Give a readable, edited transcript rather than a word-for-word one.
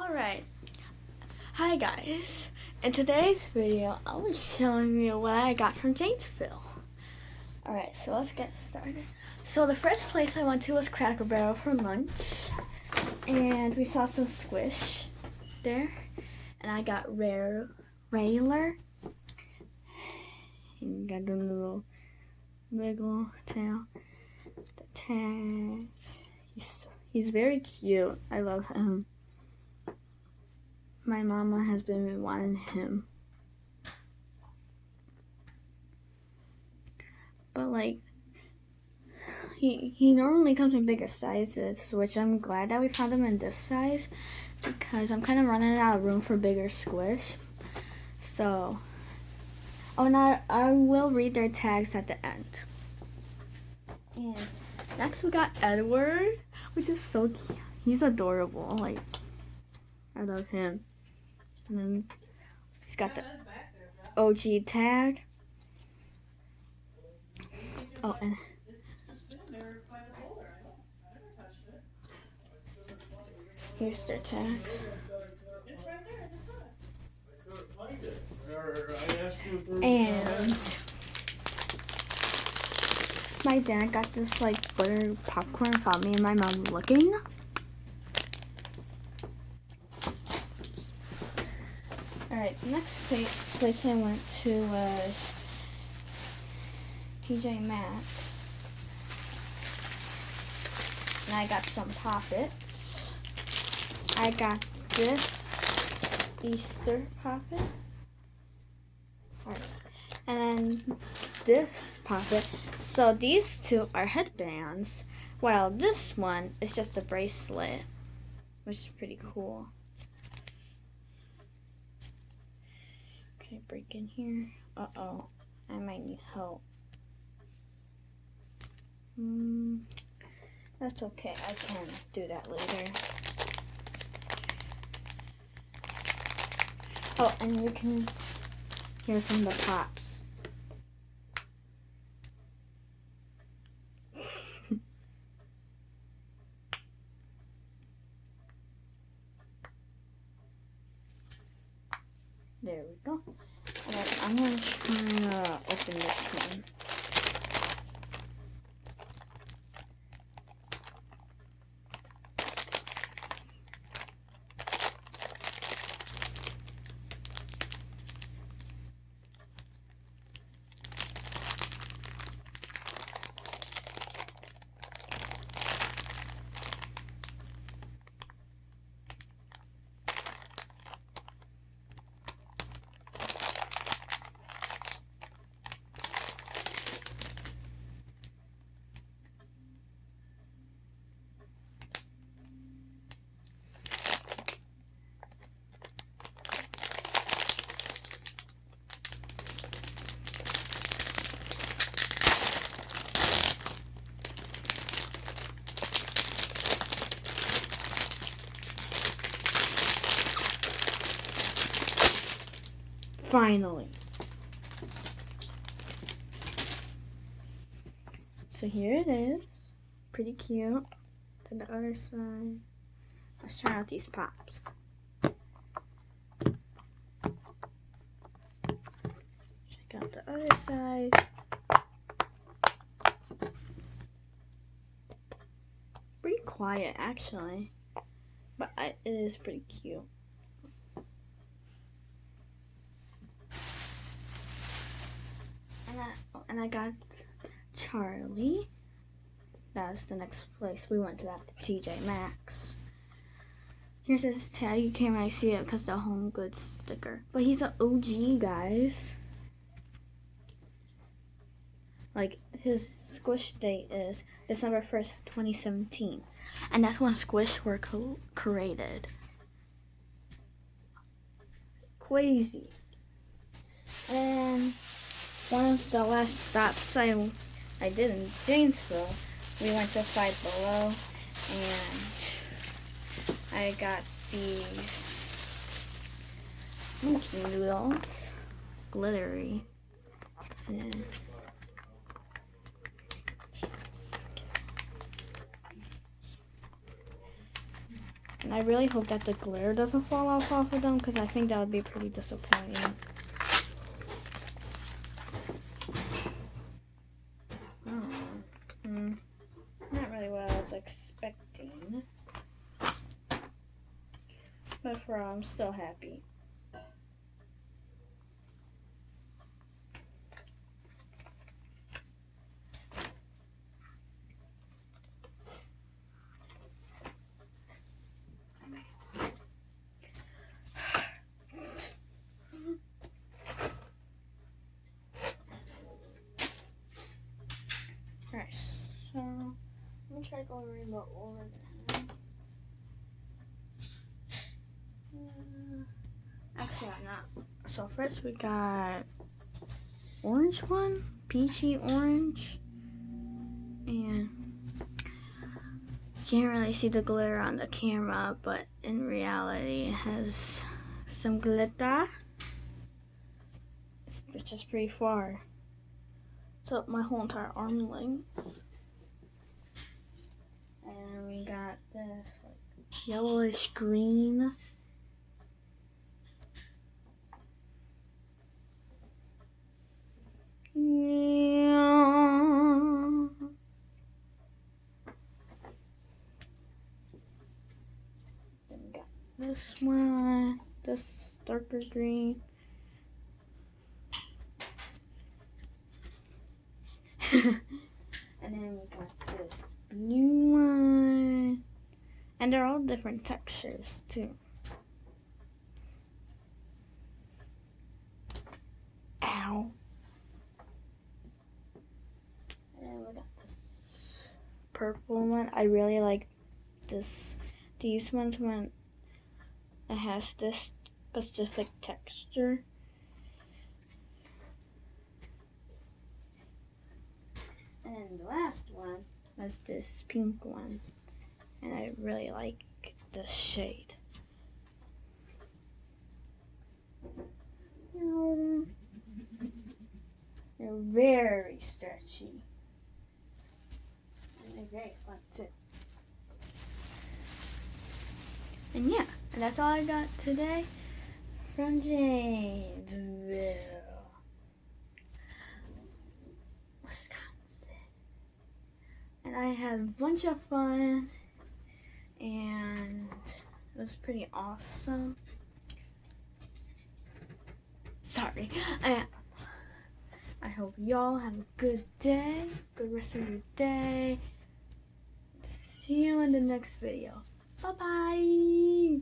Alright, hi guys. In today's video, I'll be showing you what I got from Janesville. Alright, so let's get started. So the first place I went to was Cracker Barrel for lunch. And we saw some Squish there. And I got Railer. And got the little wiggle tail. The tag. He's very cute. I love him. My mama has been wanting him. But like, he normally comes in bigger sizes, which I'm glad that we found him in this size because I'm kind of running out of room for bigger Squish. So, now I will read their tags at the end. And next we got Edward, which is so cute. He's adorable. Like, I love him. And then he's got the OG tag. Oh, and here's their tags. And my dad got this like butter popcorn without me and my mom looking. Alright, the next place I went to was TJ Maxx. And I got some Poppets. I got this Easter Poppet. Sorry. And then this Poppet. So these two are headbands, while this one is just a bracelet, which is pretty cool. Okay, break in here. Uh-oh, I might need help. That's okay, I can do that later. Oh, and you can hear from the pops. There we go. Alright, I'm going to try to open this one. Finally. So here it is. Pretty cute. To the other side. Let's try out these pops. Check out the other side. Pretty quiet actually. But it is pretty cute. And I got Charlie. That's the next place we went to at the TJ Maxx. Here's his tag. You can't really see it because of the Home Goods sticker. But he's an OG, guys. Like, his Squish date is December 1st, 2017. And that's when Squish were created. Crazy. And one of the last stops I did in Janesville, we went to Five Below, and I got these Noodles, glittery, and And I really hope that the glitter doesn't fall off of them, because I think that would be pretty disappointing. Not really what I was expecting. But for all, I'm still happy. Alright, so let me try going rainbow over there. Actually, I'm not. So first we got orange one, peachy orange, and you can't really see the glitter on the camera, but in reality it has some glitter, which is pretty far. So my whole entire arm length. And we got this like yellowish green. Yeah. Then we got this one, this darker green. And then we got this blue one. And they're all different textures too. Ow. And then we got this purple one. I really like these ones when it has this specific texture. And the last one was this pink one, and I really like the shade. They're very stretchy, and they're very fun too. And yeah, and that's all I got today from Janesville, Wisconsin. And I had a bunch of fun, and it was pretty awesome. Sorry. I hope y'all have a good day, good rest of your day. See you in the next video. Bye-bye.